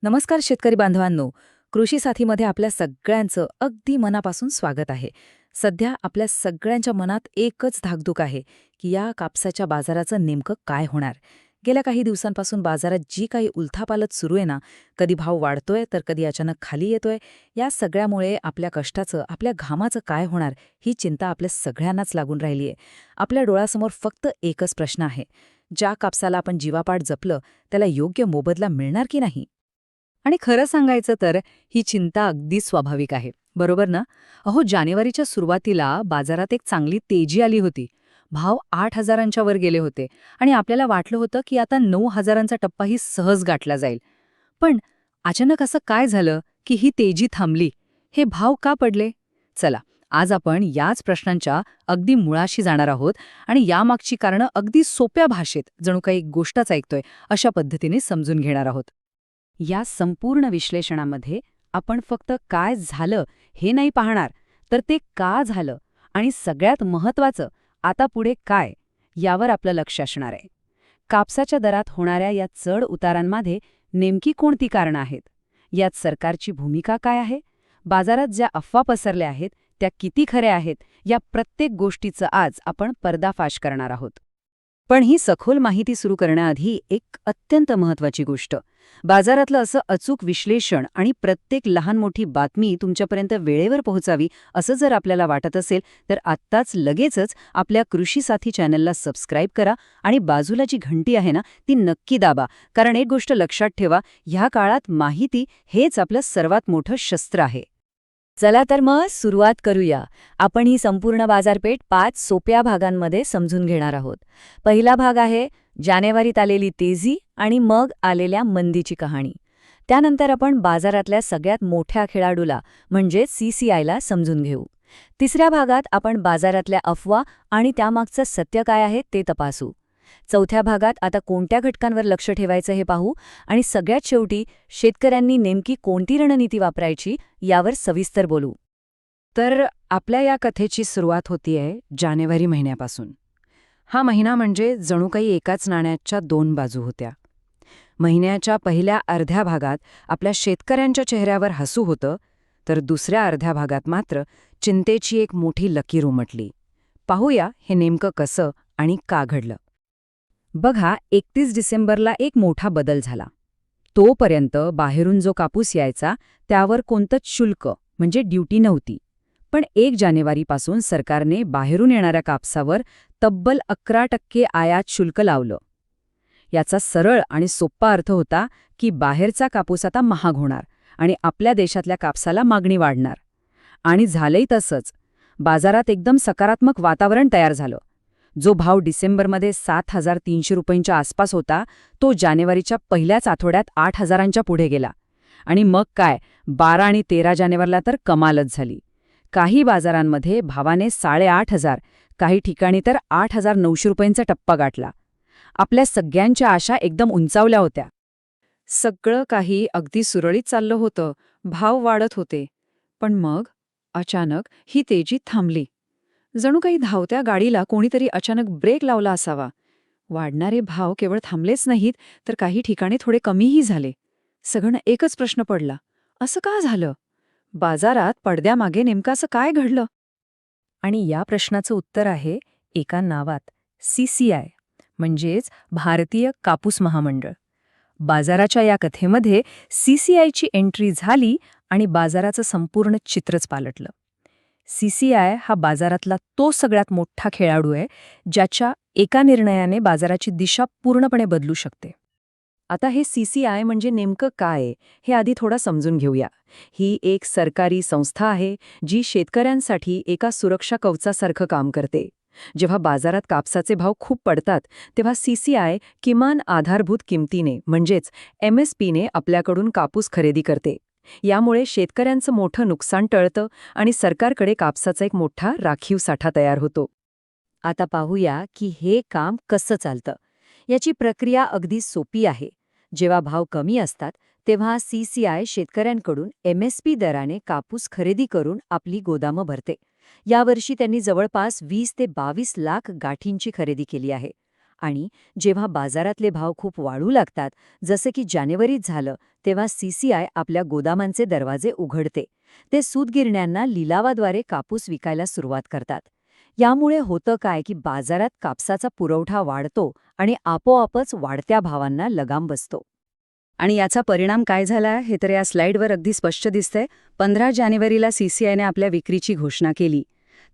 नमस्कार शेतकरी बांधवांनो. कृषी साथीमध्ये आपल्या सगळ्यांचं अगदी मनापासून स्वागत आहे. सध्या आपल्या सगळ्यांच्या मनात एकच धाकधूक आहे की या कापसाच्या बाजाराचं नेमकं काय होणार. गेल्या काही दिवसांपासून बाजारात जी काही उलथापालथ सुरू आहे ना, कधी भाव वाढतोय तर कधी अचानक खाली येतोय. या सगळ्यामुळे आपल्या कष्टाचं, आपल्या घामाचं काय होणार ही चिंता आपल्या सगळ्यांनाच लागून राहिली आहे. आपल्या डोळ्यासमोर फक्त एकच प्रश्न आहे: ज्या कापसाला आपण जीवापाड जपलं त्याला योग्य मोबदला मिळणार की नाही? आणि खरं सांगायचं तर ही चिंता अगदी स्वाभाविक आहे, बरोबर ना? अहो, जानेवारीच्या सुरुवातीला बाजारात एक चांगली तेजी आली होती. भाव 8,000च्या वर गेले होते आणि आपल्याला वाटलं होतं की आता 9,000चा टप्पाही सहज गाठला जाईल. पण अचानक असं काय झालं की ही तेजी थांबली? हे भाव का पडले? चला, आज आपण याच प्रश्नांच्या अगदी मुळाशी जाणार आहोत आणि यामागची कारणं अगदी सोप्या भाषेत, जणू काही गोष्टच ऐकतोय अशा पद्धतीने समजून घेणार आहोत. या संपूर्ण विश्लेषणामध्ये आपण फक्त काय झालं हे नाही पाहणार, तर ते का झालं आणि सगळ्यात महत्त्वाचं आता पुढे काय, यावर आपलं लक्ष असणार आहे. कापसाच्या दरात होणाऱ्या या चढ उतारांमध्ये नेमकी कोणती कारणं आहेत? यात सरकारची भूमिका काय आहे? बाजारात ज्या अफवा पसरल्या आहेत त्या किती खऱ्या आहेत? या प्रत्येक गोष्टीचं आज आपण पर्दाफाश करणार आहोत. पण ही सखोल माहिती सुरू करण्याआधी एक अत्यंत महत्त्वाची गोष्ट: बाजारातलं असं अचूक विश्लेषण आणि प्रत्येक लहान मोठी बातमी तुमच्यापर्यंत वेळेवर पोहोचावी असं जर आपल्याला वाटत असेल तर आत्ताच लगेचच आपल्या कृषी साथी चॅनलला सबस्क्राईब करा आणि बाजूला जी घंटी आहे ना ती नक्की दाबा. कारण एक गोष्ट लक्षात ठेवा, ह्या काळात माहिती हेच आपलं सर्वात मोठं शस्त्र आहे. चला तर मग सुरुवात करूया. आपण ही संपूर्ण बाजारपेठ 5 सोप्या भागांमध्ये समजून घेणार आहोत. पहिला भाग आहे जानेवारीत आलेली तेजी आणि मग आलेल्या मंदीची कहाणी. त्यानंतर आपण बाजारातल्या सगळ्यात मोठ्या खेळाडूला म्हणजे CCIला समजून घेऊ. तिसऱ्या भागात आपण बाजारातल्या अफवा आणि त्यामागचं सत्य काय आहे ते तपासू. चौथ्या भागात आता कोणत्या घटकांवर लक्ष ठेवायचं हे पाहू आणि सगळ्यात शेवटी शेतकऱ्यांनी नेमकी कोणती रणनीती वापरायची यावर सविस्तर बोलू. तर आपल्या या कथेची सुरुवात होतीये जानेवारी महिन्यापासून. हा महिना म्हणजे जणू काही एकाच नाण्याच्या दोन बाजू होत्या. महिन्याच्या पहिल्या अर्ध्या भागात आपल्या शेतकऱ्यांच्या चेहऱ्यावर हसू होतं, तर दुसऱ्या अर्ध्या भागात मात्र चिंतेची एक मोठी लकीर उमटली. पाहूया हे नेमकं कसं आणि का घडलं. बघा, 31 डिसेंबरला एक मोठा बदल झाला. तोपर्यंत बाहेरून जो कापूस यायचा त्यावर कोणतंच शुल्क म्हणजे ड्युटी नव्हती. पण 1 जानेवारीपासून सरकारने बाहेरून येणाऱ्या कापसावर तब्बल 11% आयात शुल्क लावलं. याचा सरळ आणि सोप्पा अर्थ होता की बाहेरचा कापूस आता महाग होणार आणि आपल्या देशातल्या कापसाला मागणी वाढणार. आणि झालंही तसंच. बाजारात एकदम सकारात्मक वातावरण तयार झालं. जो भाव डिसेंबरमध्ये 7,300 रुपयांच्या आसपास होता तो जानेवारीच्या पहिल्याच आठवड्यात 8,000च्या पुढे गेला. आणि मग काय, 12 आणि 13 जानेवारीला तर कमालच झाली. काही बाजारांमध्ये भावाने 8,500, काही ठिकाणी तर 8,900 रुपयांचा टप्पा गाठला. आपल्या सगळ्यांच्या आशा एकदम उंचावल्या होत्या. सगळं काही अगदी सुरळीत चाललं होतं, भाव वाढत होते. पण मग अचानक ही तेजी थांबली. जणू काही धावत्या गाडीला कोणीतरी अचानक ब्रेक लावला असावा. वाढणारे भाव केवळ थांबलेच नाहीत, तर काही ठिकाणी थोडे कमीही झाले. सगळं एकच प्रश्न पडला: असं का झालं? बाजारात पडद्यामागे नेमकं असं काय घडलं? आणि या प्रश्नाचं उत्तर आहे एका नावात: CCI, म्हणजेच भारतीय कापूस महामंडळ. बाजाराच्या या कथेमध्ये CCIची एंट्री झाली आणि बाजाराचं संपूर्ण चित्रच पालटलं. CCI हा बाजारातला तो सगळ्यात मोठा खेळाडू आहे ज्याच्या एका निर्णयाने बाजाराची दिशा पूर्णपणे बदलू शकते. आता हे CCI म्हणजे नेमकं काय हे आधी थोडा समजून घेऊया. ही एक सरकारी संस्था आहे जी शेतकऱ्यांसाठी एका सुरक्षा कवचासारखं काम करते. जेव्हा बाजारात कापसाचे भाव खूप पडतात तेव्हा CCI किमान आधारभूत किमतीने म्हणजेच MSPने आपल्याकडून कापूस खरेदी करते. यामुळे शेतकऱ्यांचं मोठं नुकसान टळतं आणि सरकारकडे कापसाचा एक मोठा राखीव साठा तयार होतो. आता पाहूया की हे काम कसं चालतं. याची प्रक्रिया अगदी सोपी आहे. जेव्हा भाव कमी असतात तेव्हा CCI शेतकऱ्यांकडून MSP दराने कापूस खरेदी करून आपली गोदामं भरते. यावर्षी त्यांनी जवळपास 20 ते 22 लाख गाठींची खरेदी केली आहे. आणि जेव्हा बाजारातले भाव खूप वाढू लागतात, जसं की जानेवारीत झालं, तेव्हा सीसीआय आपल्या गोदामांचे दरवाजे उघडते. ते सूतगिरण्यांना लिलावाद्वारे कापूस विकायला सुरुवात करतात. यामुळे होतं काय की बाजारात कापसाचा पुरवठा वाढतो आणि आपोआपच वाढत्या भावांना लगाम बसतो. आणि याचा परिणाम काय झाला हे तर या स्लाइडवर अगदी स्पष्ट दिसतंय. 15 जानेवारीला सीसीआयने आपल्या विक्रीची घोषणा केली.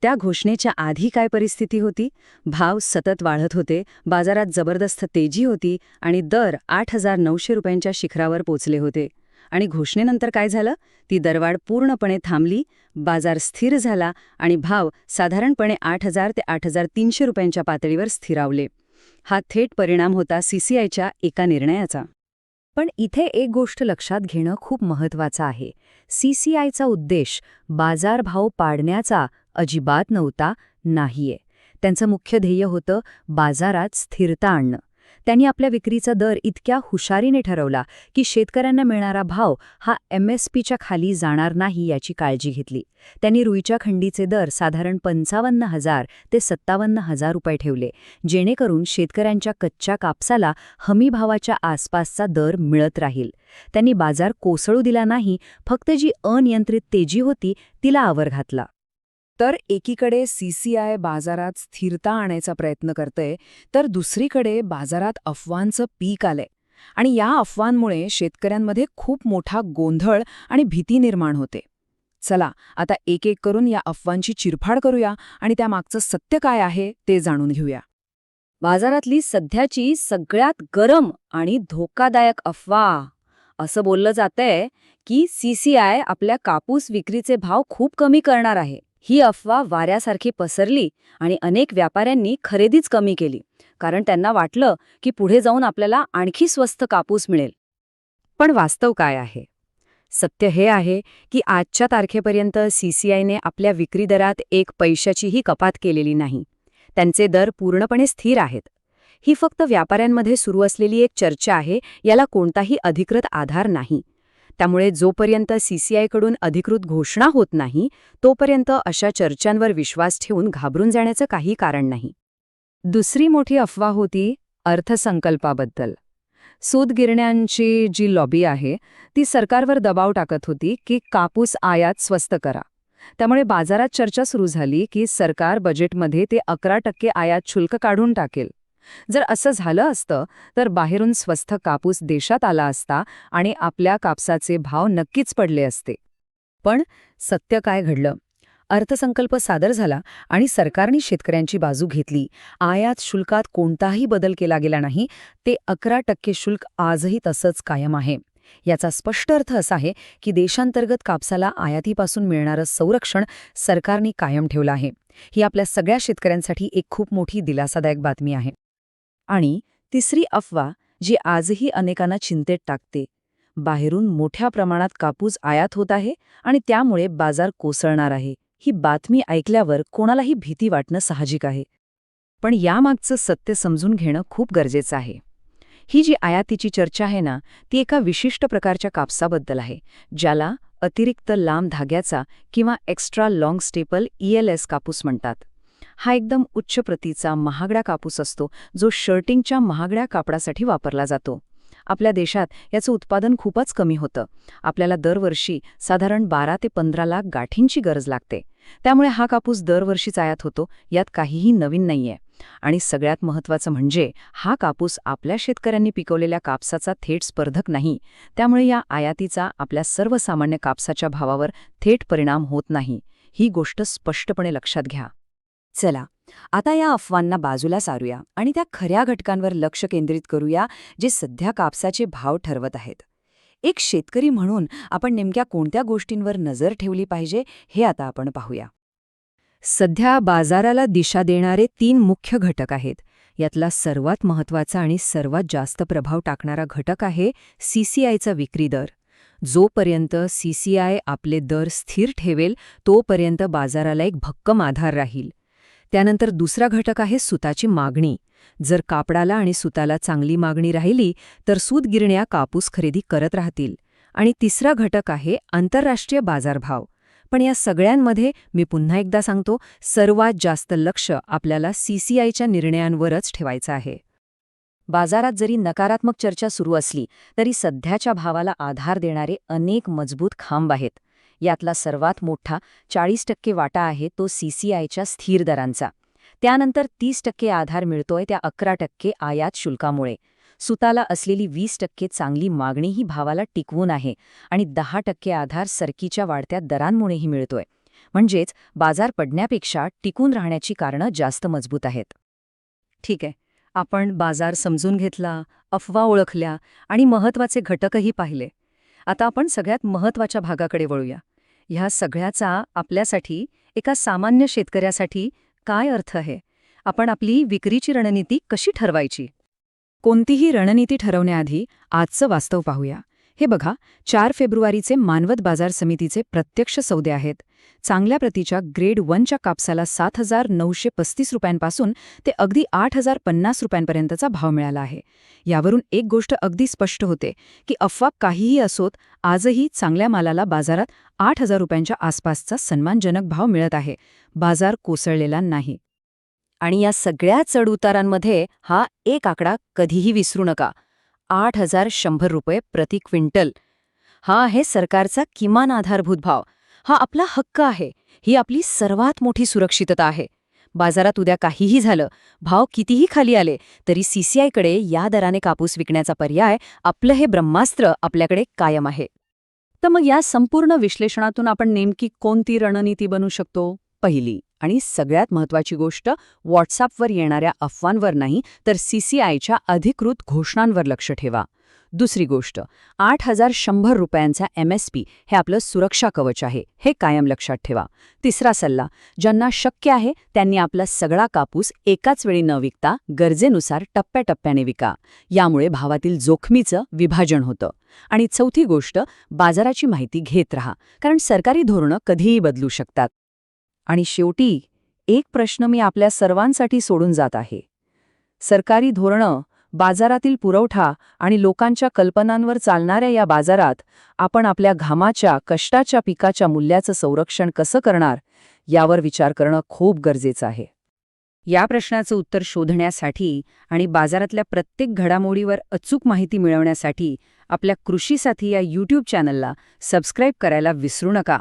त्या घोषणेच्या आधी काय परिस्थिती होती? भाव सतत वाढत होते, बाजारात जबरदस्त तेजी होती आणि दर 8,900 रुपयांच्या शिखरावर पोचले होते. आणि घोषणेनंतर काय झालं? ती दरवाढ पूर्णपणे थांबली, बाजार स्थिर झाला आणि भाव साधारणपणे 8,000 ते 8,300 रुपयांच्या पातळीवर स्थिरावले. हा थेट परिणाम होता सीसीआयच्या एका निर्णयाचा. पण इथे एक गोष्ट लक्षात घेणं खूप महत्त्वाचं आहे. सीसीआयचा उद्देश बाजारभाव पाडण्याचा अजिबात नव्हता, नाहीये. त्यांचं मुख्य ध्येय होतं बाजारात स्थिरता आणणं. त्यांनी आपल्या विक्रीचा दर इतक्या हुशारीने ठरवला की शेतकऱ्यांना मिळणारा भाव हा MSPच्या खाली जाणार नाही याची काळजी घेतली. त्यांनी रुईच्या खंडीचे दर साधारण 55,000 ते 57,000 रुपये ठेवले, जेणेकरून शेतकऱ्यांच्या कच्च्या कापसाला हमीभावाच्या आसपासचा दर मिळत राहील. त्यांनी बाजार कोसळू दिला नाही, फक्त जी अनियंत्रित तेजी होती तिला आवर घातला. तर एकीकडे सीसीआय बाजारात स्थिरता आणायचा प्रयत्न करतंय, तर दुसरीकडे बाजारात अफवांचं पीक आलंय. आणि या अफवांमुळे शेतकऱ्यांमध्ये खूप मोठा गोंधळ आणि भीती निर्माण होते. चला आता एक एक करून या अफवांची चिरफाड करूया आणि त्यामागचं सत्य काय आहे ते जाणून घेऊया. बाजारातली सध्याची सगळ्यात गरम आणि धोकादायक अफवा असं बोललं जातंय की सीसीआय आपल्या कापूस विक्रीचे भाव खूप कमी करणार आहे. ही अफवा वाऱ्यासारखी पसरली आणि अनेक व्यापाऱ्यांनी खरेदीच कमी केली, कारण त्यांना वाटलं की पुढे जाऊन आपल्याला आणखी स्वस्त कापूस मिळेल. पण वास्तव काय आहे? सत्य हे आहे की आजच्या तारखेपर्यंत सीसीआयने आपल्या विक्री दरात 1 पैशाचीही कपात केलेली नाही. त्यांचे दर पूर्णपणे स्थिर आहेत. ही फक्त व्यापाऱ्यांमध्ये सुरू असलेली एक चर्चा आहे, याला कोणताही अधिकृत आधार नाही. त्यामुळे जोपर्यंत सीसीआयकडून अधिकृत घोषणा होत नाही, तोपर्यंत अशा चर्चांवर विश्वास ठेवून घाबरून जाण्याचं काही कारण नाही. दुसरी मोठी अफवा होती अर्थसंकल्पाबद्दल. सूतगिरण्यांची जी लॉबी आहे ती सरकारवर दबाव टाकत होती की कापूस आयात स्वस्त करा. त्यामुळे बाजारात चर्चा सुरू झाली की सरकार बजेटमध्ये ते 11% आयात शुल्क काढून टाकेल. जर असं झालं असतं तर बाहेरून स्वस्त कापूस देशात आला असता आणि आपल्या कापसाचे भाव नक्कीच पडले असते. पण सत्य काय घडलं? अर्थसंकल्प सादर झाला आणि सरकारने शेतकऱ्यांची बाजू घेतली. आयात शुल्कात कोणताही बदल केला गेला नाही. ते 11% शुल्क आजही तसंच कायम आहे. याचा स्पष्ट अर्थ असा आहे की देशांतर्गत कापसाला आयातीपासून मिळणारं संरक्षण सरकारने कायम ठेवलं आहे. ही आपल्या सगळ्या शेतकऱ्यांसाठी एक खूप मोठी दिलासादायक बातमी आहे. आणि तिसरी अफवा जी आजही अनेकांना चिंतेत टाकते, बाहेरून मोठ्या प्रमाणात कापूस आयात होत आहे आणि त्यामुळे बाजार कोसळणार आहे. ही बातमी ऐकल्यावर कोणालाही भीती वाटणं साहजिक आहे. पण यामागचं सत्य समजून घेणं खूप गरजेचं आहे. ही जी आयातीची चर्चा आहे ना, ती एका विशिष्ट प्रकारच्या कापसाबद्दल आहे, ज्याला अतिरिक्त लांब धाग्याचा किंवा एक्स्ट्रा लाँग स्टेपल ELS कापूस म्हणतात. हा एकदम उच्च प्रतीचा महागडा कापूस असतो, जो शर्टिंगच्या महागड्या कापडासाठी वापरला जातो. आपल्या देशात याचं उत्पादन खूपच कमी होतं. आपल्याला दरवर्षी साधारण 12 ते 15 लाख गाठींची गरज लागते. त्यामुळे हा कापूस दरवर्षीच आयात होतो, यात काहीही नवीन नाहीये. आणि सगळ्यात महत्त्वाचं म्हणजे हा कापूस आपल्या शेतकऱ्यांनी पिकवलेल्या कापसाचा थेट स्पर्धक नाही. त्यामुळे या आयातीचा आपल्या सर्वसामान्य कापसाच्या भावावर थेट परिणाम होत नाही. ही गोष्ट स्पष्टपणे लक्षात घ्या. चला आता या अफवांना बाजूला सारूया आणि त्या खऱ्या घटकांवर लक्ष केंद्रित करूया, जे सध्या कापसाचे भाव ठरवत आहेत. एक शेतकरी म्हणून आपण नेमक्या कोणत्या गोष्टींवर नजर ठेवली पाहिजे हे आता आपण पाहूया. सध्या बाजाराला दिशा देणारे 3 मुख्य घटक आहेत. यातला सर्वात महत्त्वाचा आणि सर्वात जास्त प्रभाव टाकणारा घटक आहे सीसीआयचा विक्री दर. जोपर्यंत सीसीआय आपले दर स्थिर ठेवेल तोपर्यंत बाजाराला एक भक्कम आधार राहील. त्यानंतर दुसरा घटक आहे सुताची मागणी. जर कापडाला आणि सुताला चांगली मागणी राहिली तर सूतगिरण्या कापूस खरेदी करत राहतील. आणि तिसरा घटक आहे आंतरराष्ट्रीय बाजारभाव. पण या सगळ्यांमध्ये मी पुन्हा एकदा सांगतो, सर्वात जास्त लक्ष आपल्याला सीसीआयच्या निर्णयांवरच ठेवायचं आहे. बाजारात जरी नकारात्मक चर्चा सुरू असली तरी सध्याच्या भावाला आधार देणारे अनेक मजबूत खांब आहेत. यातला सर्वात मोठा 40% वाटा आहे तो CCIच्या स्थिर दरांचा. त्यानंतर 30% आधार मिळतोय त्या 11% आयात शुल्कामुळे. सुताला असलेली 20% चांगली मागणीही भावाला टिकवून आहे आणि 10% आधार सरकीच्या वाढत्या दरांमुळेही मिळतोय. म्हणजेच बाजार पडण्यापेक्षा टिकून राहण्याची कारणं जास्त मजबूत आहेत. ठीक आहे, आपण बाजार समजून घेतला, अफवा ओळखल्या आणि महत्त्वाचे घटकही पाहिले. आता आपण सगळ्यात महत्त्वाच्या भागाकडे वळूया. ह्या सगळ्याचा आपल्यासाठी, एका सामान्य शेतकऱ्यासाठी काय अर्थ आहे? आपण आपली विक्रीची रणनीती कशी ठरवायची? कोणतीही रणनीती ठरवण्याआधी आजचं वास्तव पाहूया. हे बघा, 4 फेब्रुवारीचे मानवत बाजार समितीचे प्रत्यक्ष सौदे आहेत. चांगल्या प्रतीच्या ग्रेड 1च्या कापसाला 7,935 रुपयांपासून ते अगदी 8,050 रुपयांपर्यंतचा भाव मिळाला आहे. यावरून एक गोष्ट अगदी स्पष्ट होते की अफवा काहीही असोत, आजही चांगल्या मालाला बाजारात 8,000 रुपयांच्या आसपासचा सन्मानजनक भाव मिळत आहे. बाजार कोसळलेला नाही. आणि या सगळ्या चढउतारांमध्ये हा एक आकडा कधीही विसरू नका. 8,100 रुपये प्रति क्विंटल. हा आहे सरकारचा किमान आधारभूत भाव. हा आपला हक्क आहे. ही आपली सर्वात मोठी सुरक्षितता आहे. बाजारात उद्या काहीही झालं, भाव कितीही खाली आले, तरी CCIकडे या दराने कापूस विकण्याचा पर्याय, आपलं हे ब्रह्मास्त्र आपल्याकडे कायम आहे. तर मग या संपूर्ण विश्लेषणातून आपण नेमकी कोणती रणनीती बनवू शकतो? पहिली आणि सगळ्यात महत्त्वाची गोष्ट, व्हॉट्सअपवर येणाऱ्या अफवांवर नाही तर CCIच्या अधिकृत घोषणांवर लक्ष ठेवा. दुसरी गोष्ट, 8,100 रुपयांचा MSP हे आपलं सुरक्षा कवच आहे, हे कायम लक्षात ठेवा. तिसरा सल्ला, ज्यांना शक्य आहे त्यांनी आपला सगळा कापूस एकाच वेळी न विकता गरजेनुसार टप्प्याटप्प्याने विका. यामुळे भावातील जोखमीचं विभाजन होतं. आणि चौथी गोष्ट, बाजाराची माहिती घेत राहा, कारण सरकारी धोरणं कधीही बदलू शकतात. आणि शेवटी एक प्रश्न मी आपल्या सर्वांसाठी सोडून जात आहे. सरकारी धोरणं, बाजारातील पुरवठा आणि लोकांच्या कल्पनांवर चालणाऱ्या या बाजारात आपण आपल्या घामाच्या, कष्टाच्या पिकाच्या मूल्याचं संरक्षण कसं करणार, यावर विचार करणं खूप गरजेचं आहे. या प्रश्नाचं उत्तर शोधण्यासाठी आणि बाजारातल्या प्रत्येक घडामोडीवर अचूक माहिती मिळवण्यासाठी आपल्या कृषी साथी या YouTube चॅनलला सबस्क्राईब करायला विसरू नका.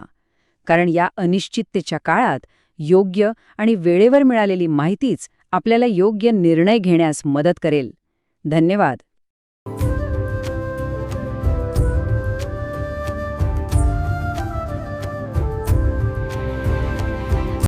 कारण या अनिश्चिततेच्या काळात योग्य आणि वेळेवर मिळालेली माहितीच आपल्याला योग्य निर्णय घेण्यास मदत करेल. धन्यवाद.